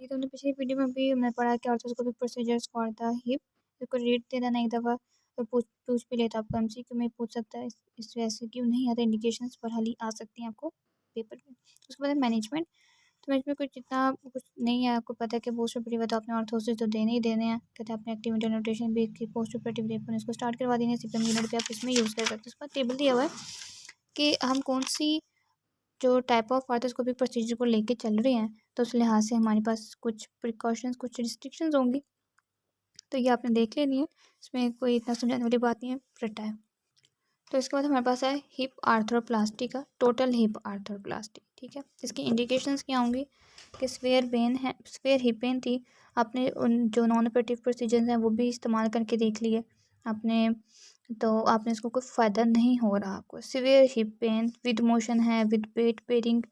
ये तो हमने पिछली वीडियो में भी हमने पढ़ा कि arthroscopic procedures for the hip. इसको रीड दे देना एक दफ़ा, तो पूछ पूछ भी लेता आपको एमसीक्यू में पूछ सकता है। इस वजह से क्यों नहीं आता इंडिकेशंस पर हाल ही आ सकती हैं आपको पेपर में। उसके बाद है मैनेजमेंट। तो मैनेजमेंट कुछ जितना कुछ नहीं है, आपको पता है कि पोस्ट ऑपरेटिव है तो आपने ऑर्थोसिस तो देने ही देने हैं। कहते हैं अपने एक्टिविटी नोटेशन भी कि पोस्ट ऑपरेटिव रेपन इसको स्टार्ट करवा देंगे। सीपीएम यूनिट पे आप इसमें यूज़ कर सकते हैं। उसके बाद टेबल दिया हुआ है कि हम कौन सी जो टाइप ऑफ आर्थ्रोस्कोपिक प्रोसीजर को लेके चल रहे हैं, तो उस लिहाज से हमारे पास कुछ प्रिकॉशंस, कुछ रिस्ट्रिक्शंस होंगी। तो ये आपने देख लेनी है, इसमें कोई इतना समझाने वाली बात नहीं है, रट्टा है। तो इसके बाद हमारे पास है हिप आर्थ्रोप्लास्टी का, टोटल हिप आर्थ्रोप्लास्टी। ठीक है, इसकी इंडिकेशंस क्या होंगी कि स्फेयर पेन है, स्फेयर हिप पेन थी। आपने उन जो नॉन ऑपरेटिव प्रोसीजर्स हैं वो भी इस्तेमाल करके देख लिए आपने, तो आपने इसको कोई फ़ायदा नहीं हो रहा आपको। Severe hip pain with motion है, with weight bearing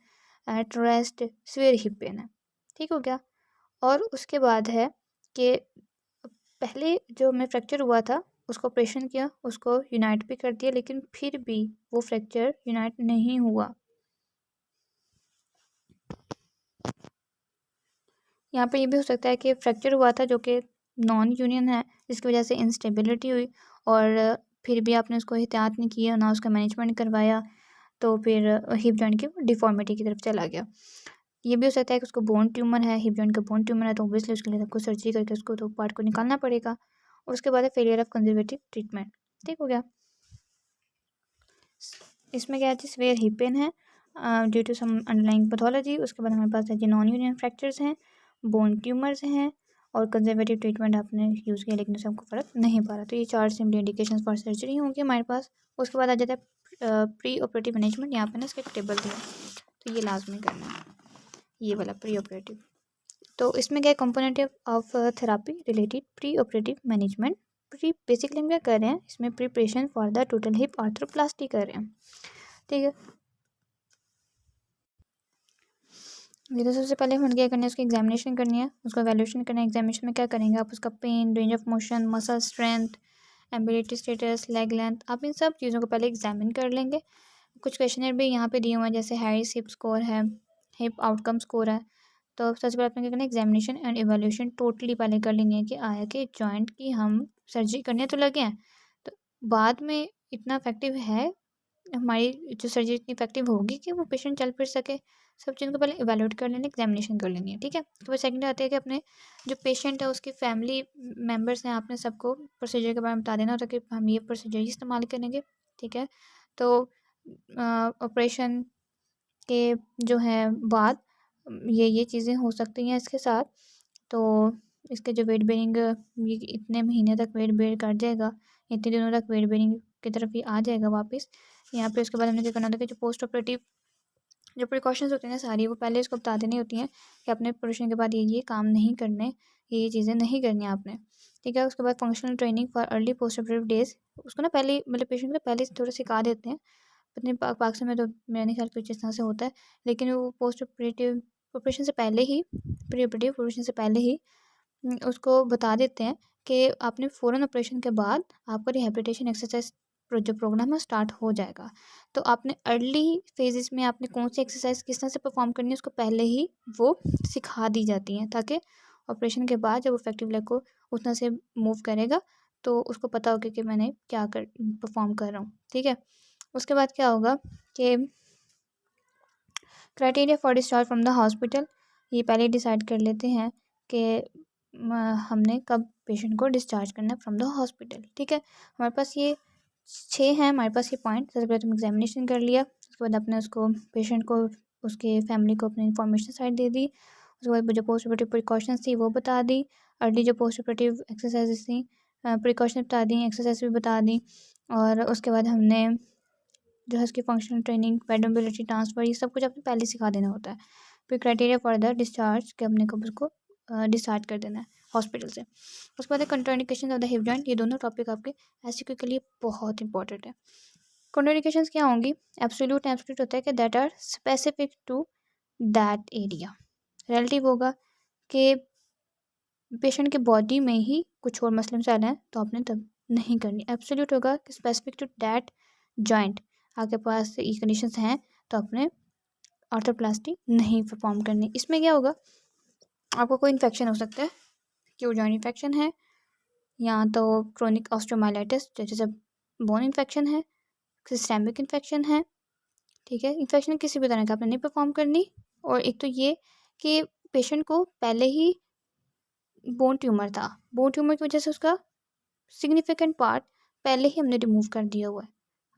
at rest, severe hip pain है। ठीक हो गया। और उसके बाद है कि पहले जो हमें फ्रैक्चर हुआ था उसको ऑपरेशन किया, उसको यूनाइट भी कर दिया, लेकिन फिर भी वो फ्रैक्चर यूनाइट नहीं हुआ। यहाँ पे ये भी हो सकता है कि फ्रैक्चर हुआ था जो कि नॉन यूनियन है, जिसकी वजह से इंस्टेबिलिटी हुई और फिर भी आपने उसको एहतियात नहीं किया, ना उसका मैनेजमेंट करवाया, तो फिर हिप जॉइंट की डिफॉर्मिटी की तरफ चला गया। ये भी हो सकता है कि उसको बोन ट्यूमर है, हिप जॉइंट का बोन ट्यूमर है, तो ऑब्वियसली उसके लिए आपको सर्जरी करके उसको तो पार्ट को निकालना पड़ेगा। और उसके बाद है फेलियर ऑफ कंजर्वेटिव ट्रीटमेंट। ठीक हो गया। इसमें क्या है, सिवियर हिप पेन है due to some underlying pathology. उसके बाद हमारे पास है जी नॉन यूनियन फ्रैक्चर्स हैं, बोन ट्यूमर्स हैं, और कंजर्वेटिव ट्रीटमेंट आपने यूज़ किया लेकिन उससे आपको फ़र्क नहीं पा रहा। तो ये 4 सिम्पली इंडिकेशंस फॉर सर्जरी होंगी हमारे पास। उसके बाद आ जाता है प्री ऑपरेटिव मैनेजमेंट। यहाँ पे ना इसका टेबल दिया, तो ये लाजमी करना है, ये वाला प्री ऑपरेटिव। तो इसमें क्या component of therapy related pre operative management. Pre basically हम क्या कर रहे हैं, इसमें preparation for the total hip arthroplasty कर रहे हैं। ठीक है, ये तो सबसे पहले हम क्या करना है, उसकी एग्जामिनेशन करनी है, उसका वैल्यूएशन करना है। एग्जामिनेशन में क्या करेंगे आप, उसका pain, range of motion, muscle strength, ability status, leg length, आप इन सब चीज़ों को पहले एग्जामिन कर लेंगे। कुछ क्वेश्चनर भी यहाँ पे दिए हुए हैं, जैसे हैरिस हिप स्कोर है, हिप आउटकम स्कोर है। तो सबसे पहले आपने क्या करना है, एग्जामिनेशन एंड एवेल्यूशन टोटली पहले कर लेनी है कि आया कि जॉइंट की हम सर्जरी करने तो लगे हैं, तो बाद में इतना इफेक्टिव है हमारी जो सर्जरी इतनी इफेक्टिव होगी कि वो पेशेंट चल फिर सके। सब चीज़ों को पहले इवैल्यूएट कर लेना, एग्जामिनेशन कर लेनी है। ठीक है, तो वो सेकंड आती है कि अपने जो पेशेंट है उसकी फैमिली मेम्बर्स हैं, आपने सबको प्रोसीजर के बारे में बता देना होता है कि हम ये प्रोसीजर ही इस्तेमाल करेंगे। ठीक है, तो ऑपरेशन के जो है बाद ये चीज़ें हो सकती हैं इसके साथ। तो इसके जो वेट बेरिंग, ये इतने महीने तक वेट बेर कर जाएगा, इतने दिनों तक वेट बेरिंग की तरफ ही आ जाएगा वापस। यहाँ पे उसके बाद हमने क्या करना होता है कि जो पोस्ट ऑपरेटिव जो प्रिकॉशंस होती हैं ना सारी, वो पहले इसको बता देनी होती हैं कि अपने ऑपरेशन के बाद ये काम नहीं करने, ये चीज़ें नहीं करनी आपने। ठीक है, उसके बाद functional training for early post operative days, उसको ना पहले मतलब पेशेंट को पहले से थोड़ा सिखा देते हैं। अपने पाक से में तो मेरे नहीं ख्याल कुछ इस तरह से होता है, लेकिन वो पोस्ट ऑपरेटिव ऑपरेशन से पहले ही, प्री ऑपरेटिव ऑपरेशन से पहले ही उसको बता देते हैं कि आपने फ़ौरन ऑपरेशन के बाद आपका रिहैबिलिटेशन एक्सरसाइज जो प्रोग्राम है स्टार्ट हो जाएगा। तो आपने अर्ली फेजेस में आपने कौन सी एक्सरसाइज किस तरह से परफॉर्म करनी है उसको पहले ही वो सिखा दी जाती हैं, ताकि ऑपरेशन के बाद जब इफेक्टिव लेग को उस तरह से मूव करेगा तो उसको पता होगा कि मैंने क्या कर परफॉर्म कर रहा हूँ। ठीक है, उसके बाद क्या होगा कि criteria for discharge from the hospital, ये पहले डिसाइड कर लेते हैं कि हमने कब पेशेंट को डिस्चार्ज करना है फ्रॉम द हॉस्पिटल। ठीक है, हमारे पास ये 6 हैं हमारे पास ये पॉइंट। सबसे पहले तुम एग्जामिनेशन कर लिया, उसके बाद आपने उसको पेशेंट को उसके फैमिली को अपनी इन्फॉर्मेशन साइड दे दी। उसके बाद जो पोस्ट ऑपरेटिव प्रिकॉशंस थी वो बता दी, अर्ली जो पोस्ट ऑपरेटिव एक्सरसाइजेस थी प्रिकॉशन बता दी, एक्सरसाइज भी बता दी। और उसके बाद हमने जो है उसकी functional training, bed mobility, transfer, ये सब कुछ आपने पहले सिखा देना होता है। फिर क्राइटेरिया फॉर द डिस्चार्ज कि अपने कब उसको डिस्चार्ज कर देना है हॉस्पिटल से। उसके बाद contraindication of the hip joint, ये दोनों टॉपिक आपके एससीक्यू के लिए बहुत इंपॉर्टेंट है। कंट्राइंडिकेशंस क्या होंगी, एब्सोल्यूट एब्सोल्यूट होता है कि that are specific to that area. Relative होगा कि पेशेंट के बॉडी में ही कुछ और मसले मसाइल हैं तो आपने तब नहीं करनी। एब्सोल्यूट होगा कि स्पेसिफिक टू दैट जॉइंट, आपके पास ये कंडीशंस हैं तो आपने ऑर्थोप्लास्टी नहीं परफॉर्म करनी। इसमें क्या होगा आपको कोई इन्फेक्शन हो सकता है, क्यू जॉइंट इन्फेक्शन है, या तो क्रोनिक ऑस्टियोमाइलाइटिस जैसे बोन इन्फेक्शन है, सिस्टेमिक इन्फेक्शन है, ठीक है। इन्फेक्शन किसी भी तरह का आपने नहीं परफॉर्म करनी। और एक तो ये कि पेशेंट को पहले ही बोन ट्यूमर था, बोन ट्यूमर की वजह से उसका सिग्निफिकेंट पार्ट पहले ही हमने रिमूव कर दिया हुआ है।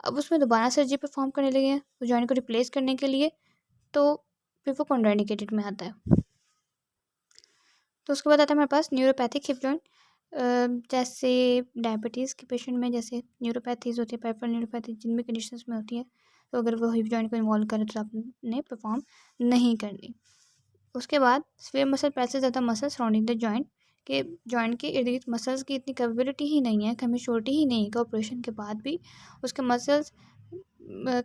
अब उसमें दोबारा सर्जरी परफॉर्म करने लगे हैं उस जॉइंट को रिप्लेस करने के लिए, तो फिर वो कॉन्ट्राइंडिकेटेड में आता है। तो उसके बाद आता है हमारे पास न्यूरोपैथिक हिप जॉइंट, जैसे डायबिटीज़ के पेशेंट में जैसे न्यूरोपैथीज होती है, पेरिफेरल न्यूरोपैथी जिन भी कंडीशंस में होती है, तो अगर वो हिप जॉइंट को इन्वॉल्व करे तो आपने परफॉर्म नहीं करनी। उसके बाद स्फीयर मसल प्रेसेस ज़्यादा मसल सराउंडिंग द जॉइंट, के जॉइंट के इर्द गिर्द मसल्स की इतनी कैपेबिलिटी ही नहीं है, कमी श्योरिटी ही नहीं है कि ऑपरेशन के बाद भी उसके मसल्स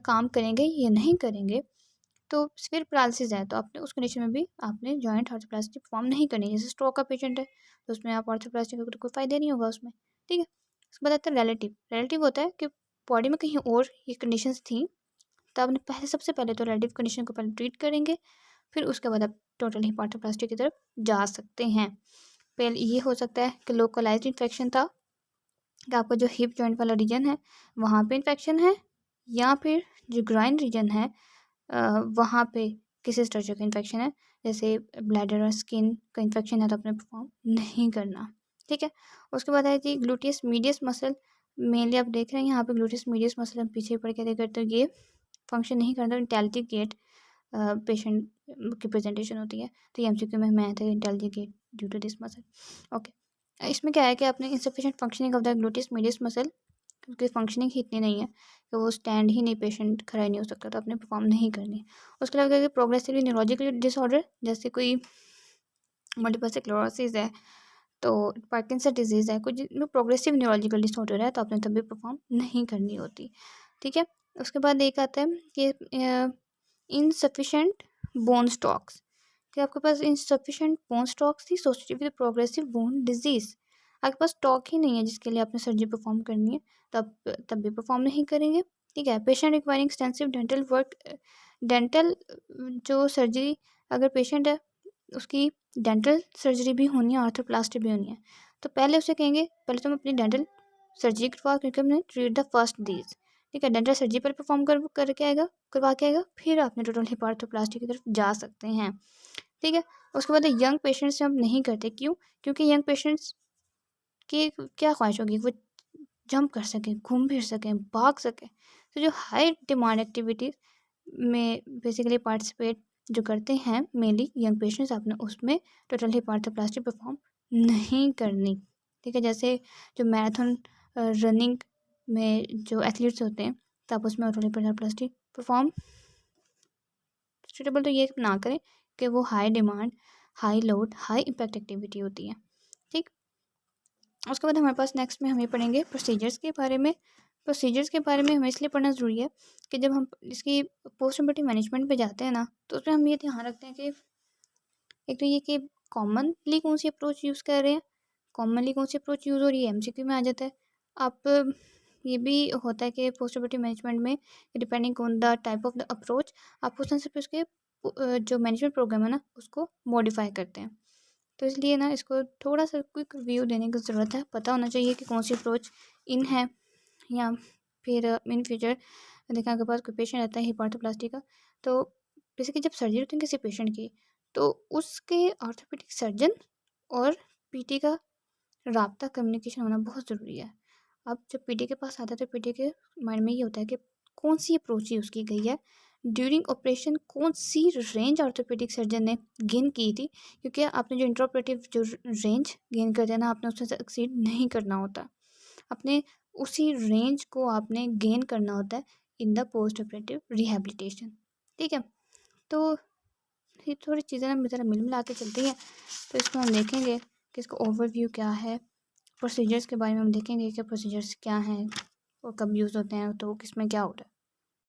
काम करेंगे या नहीं करेंगे। तो स्फीयर पैरालिसिस है, तो आपने उस कंडीशन में भी आपने जॉइंट आर्थोप्लास्टी परफॉर्म नहीं करनी। जैसे स्ट्रोक का पेशेंट है तो उसमें आप आर्थोप्लास्टी का तो कोई फ़ायदा नहीं होगा उसमें, ठीक है। उसके बाद आता है रिलेटिव। रिलेटिव होता है कि बॉडी में कहीं और ये कंडीशंस थी, तो आपने पहले सबसे पहले तो रिलेटिव कंडीशन को पहले ट्रीट करेंगे, फिर उसके बाद आप टोटल हिप आर्थोप्लास्टी की तरफ जा सकते हैं। पहले ये हो सकता है कि लोकलाइज्ड इन्फेक्शन था, कि आपका जो हिप जॉइंट वाला रीजन है वहाँ पे इन्फेक्शन है, या फिर जो ग्राइन रीजन है वहाँ पे किसी स्ट्रक्चर का इन्फेक्शन है, जैसे ब्लैडर और स्किन का इन्फेक्शन है, तो आपने परफॉर्म नहीं करना, ठीक है। उसके बाद आई थी ग्लूटियस मीडियस मसल। मेनली आप देख रहे हैं यहाँ पे ग्लूटियस मीडियस मसल हम पीछे पड़ के देख करते, तो ये फंक्शन नहीं करता, इंटेलिजेंट गेट पेशेंट की प्रेजेंटेशन होती है, तो ये एमसीक्यू में मैथ है, intelligent gait due to this muscle, okay. इसमें क्या है कि आपने insufficient functioning of the gluteus medius muscle, क्योंकि फंक्शनिंग ही इतनी नहीं है कि वो स्टैंड ही नहीं, पेशेंट खड़ा ही नहीं हो सकता, तो आपने परफॉर्म नहीं करनी। उसके अलावा प्रोग्रेसिवली न्यूरोलॉजिकल डिसऑर्डर, जैसे कोई मल्टीपल स्क्लेरोसिस है, तो पार्किंसन डिजीज़ है, कुछ जिनमें प्रोग्रेसिव न्यूरोलॉजिकल डिसऑर्डर है, तो आपने तभी परफॉर्म नहीं करनी होती, ठीक है। उसके बाद एक आता है कि इनसफिशेंट बोन स्टॉक्स, कि आपके पास इनसफिशेंट बोन स्टॉक्स थी associated with progressive bone disease. आपके पास स्टॉक ही नहीं है जिसके लिए आपने सर्जरी परफॉर्म करनी है, तब भी परफॉर्म नहीं करेंगे, ठीक है। Patient requiring extensive dental work, dental जो सर्जरी, अगर पेशेंट है उसकी डेंटल सर्जरी भी होनी है, आर्थोप्लास्टी भी होनी है, तो पहले उसे कहेंगे पहले तुम अपनी डेंटल सर्जरी करवा, क्योंकि हमने ट्रीट द फर्स्ट डीज, ठीक है। डेंटल सर्जरी पर परफॉर्म करके आएगा, करवा के आएगा, फिर आपने टोटल हिप आर्थोप्लास्टी की तरफ जा सकते हैं, ठीक है। उसके बाद यंग पेशेंट्स से हम नहीं करते, क्यों? क्योंकि यंग पेशेंट्स की क्या ख्वाहिश होगी, वो जंप कर सकें, घूम फिर सकें, भाग सकें, तो जो हाई डिमांड एक्टिविटीज़ में बेसिकली पार्टिसिपेट जो करते हैं मेनली यंग पेशेंट्स, आपने उसमें टोटल हिप आर्थोप्लास्टी परफॉर्म नहीं करनी, ठीक है। जैसे जो मैराथन रनिंग में जो एथलीट्स होते हैं, तो आप उसमें total hip arthroplasty perform suitable तो ये ना करें कि वो high demand, high load, high impact activity होती है, ठीक। उसके बाद हमारे पास नेक्स्ट में हम ये पढ़ेंगे प्रोसीजर्स के बारे में। प्रोसीजर्स के बारे में हमें इसलिए पढ़ना ज़रूरी है कि जब हम इसकी पोस्ट ऑपरेटिव मैनेजमेंट पे जाते हैं ना, तो उसमें हम ये ध्यान रखते हैं कि एक तो ये कि कॉमनली कौन सी अप्रोच यूज़ कर रहे हैं, कॉमनली कौन सी अप्रोच यूज़ हो रही है, एमसीक्यू में आ जाता है। आप ये भी होता है कि पोस्ट ऑपरेटिव मैनेजमेंट में depending on the type of the approach, आप उस हिसाब से उसके जो मैनेजमेंट प्रोग्राम है ना उसको मॉडिफाई करते हैं। तो इसलिए ना इसको थोड़ा सा क्विक रिव्यू देने की ज़रूरत है, पता होना चाहिए कि कौन सी अप्रोच इन है, या फिर इन फ्यूचर देखा आपके पास कोई पेशेंट रहता है हिप आर्थोप्लास्टी का, तो बेसिकली जब सर्जरी होती है किसी पेशेंट की, तो उसके ऑर्थोपेडिक सर्जन और पीटी का राब्ता, कम्युनिकेशन होना बहुत ज़रूरी है। अब जब पीटी के पास आता है तो पीटी के माइंड में ये होता है कि कौन सी अप्रोच यूज़ की गई है, ड्यूरिंग ऑपरेशन कौन सी रेंज ऑर्थोपेडिक सर्जन ने गेन की थी, क्योंकि आपने जो इंट्राऑपरेटिव जो रेंज गेन करते हैं ना, आपने उससे सक्सीड नहीं करना होता, अपने उसी रेंज को आपने गेन करना होता है in the post operative rehabilitation, ठीक है। तो ये थोड़ी चीज़ें ना मेरी तरह मिल मिला के चलती हैं, तो इसको हम देखेंगे कि इसका ओवरव्यू क्या है, प्रोसीजर्स के बारे में हम देखेंगे कि प्रोसीजर्स क्या हैं और कब यूज़ होते हैं, तो किस में क्या होता है।